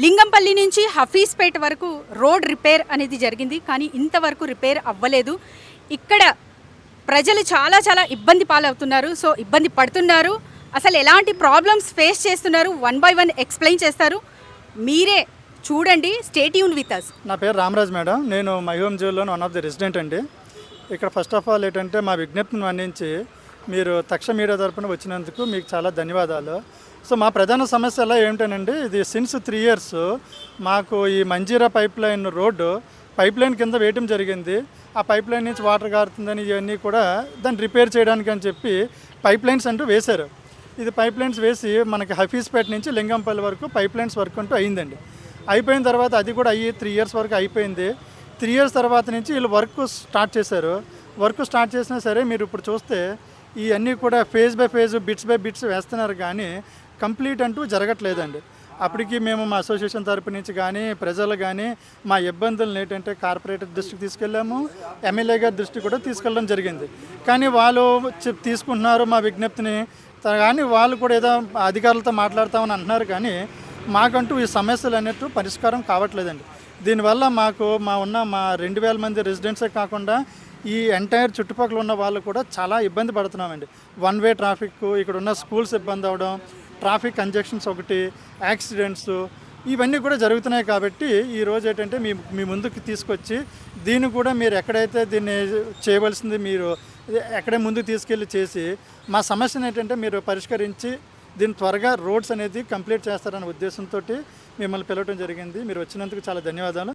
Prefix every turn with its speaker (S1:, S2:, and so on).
S1: లింగంపల్లి నుంచి హఫీజ్పేట వరకు road repair అనేది జరిగింది, కానీ ఇంతవరకు రిపేర్ అవ్వలేదు. ఇక్కడ ప్రజలు చాలా చాలా ఇబ్బంది పాలవుతున్నారు. సో ఇబ్బంది పడుతున్నారు. అసలు ఎలాంటి ప్రాబ్లమ్స్ ఫేస్ చేస్తున్నారు వన్ బై వన్ ఎక్స్ప్లెయిన్ చేస్తారు. మీరే చూడండి. Stay tuned with us.
S2: నా పేరు రామరాజ్ మేడం. నేను మై హోమ్ జియోలో వన్ ఆఫ్ ది రెసిడెంట్ అండి. ఇక్కడ ఫస్ట్ ఆఫ్ ఆల్ ఏంటంటే మా విజ్ఞప్తిని మన్నించి మీరు తక్ష మీడియా తరపున వచ్చినందుకు మీకు చాలా ధన్యవాదాలు. సో మా ప్రధాన సమస్య ఎలా ఏమిటనండి, ఇది సిన్స్ 3 years మాకు ఈ Manjira pipeline road pipeline కింద వేయటం జరిగింది. ఆ పైప్ లైన్ నుంచి వాటర్ కారుతుందని ఇవన్నీ కూడా దాన్ని రిపేర్ చేయడానికి అని చెప్పి పైప్ లైన్స్ అంటూ వేశారు. ఇది పైప్ లైన్స్ వేసి మనకి హఫీజ్పేట నుంచి లింగంపల్లి వరకు పైప్ లైన్స్ వర్క్ అంటూ అయిందండి. అయిపోయిన తర్వాత అది కూడా అయ్యి 3 years వరకు అయిపోయింది. 3 years తర్వాత నుంచి వీళ్ళు వర్క్ స్టార్ట్ చేశారు. వర్క్ స్టార్ట్ చేసినా సరే మీరు ఇప్పుడు చూస్తే ఇవన్నీ కూడా phase by phase bits by bits వేస్తున్నారు, కానీ కంప్లీట్ అంటూ జరగట్లేదండి. అప్పటికి మేము మా అసోసియేషన్ తరపు నుంచి కానీ ప్రజలు కానీ మా ఇబ్బందులను ఏంటంటే కార్పొరేటర్ దృష్టికి తీసుకెళ్ళాము, ఎమ్మెల్యే గారి దృష్టికి కూడా తీసుకెళ్ళడం జరిగింది. కానీ వాళ్ళు తీసుకుంటున్నారు మా విజ్ఞప్తిని, కానీ వాళ్ళు కూడా ఏదో అధికారులతో మాట్లాడతామని అంటున్నారు, కానీ మాకంటూ ఈ సమస్యలు అనేట్టు పరిష్కారం కావట్లేదండి. దీనివల్ల మా 2000 మంది రెసిడెంట్సే కాకుండా ఈ ఎంటైర్ చుట్టుపక్కల ఉన్న వాళ్ళు కూడా చాలా ఇబ్బంది పడుతున్నామండి. వన్ వే ట్రాఫిక్, ఇక్కడ ఉన్న స్కూల్స్ ఇబ్బంది అవ్వడం, ట్రాఫిక్ కంజక్షన్స్ ఒకటి, యాక్సిడెంట్స్ ఇవన్నీ కూడా జరుగుతున్నాయి. కాబట్టి ఈరోజు ఏంటంటే మీ ముందుకు తీసుకొచ్చి దీన్ని కూడా మీరు ఎక్కడైతే దీన్ని చేయవలసింది మీరు ఎక్కడే ముందుకు తీసుకెళ్ళి చేసి మా సమస్యను ఏంటంటే మీరు పరిష్కరించి దీన్ని త్వరగా రోడ్స్ అనేది కంప్లీట్ చేస్తారనే ఉద్దేశంతో మిమ్మల్ని పిలవడం జరిగింది. మీరు వచ్చినందుకు చాలా ధన్యవాదాలు.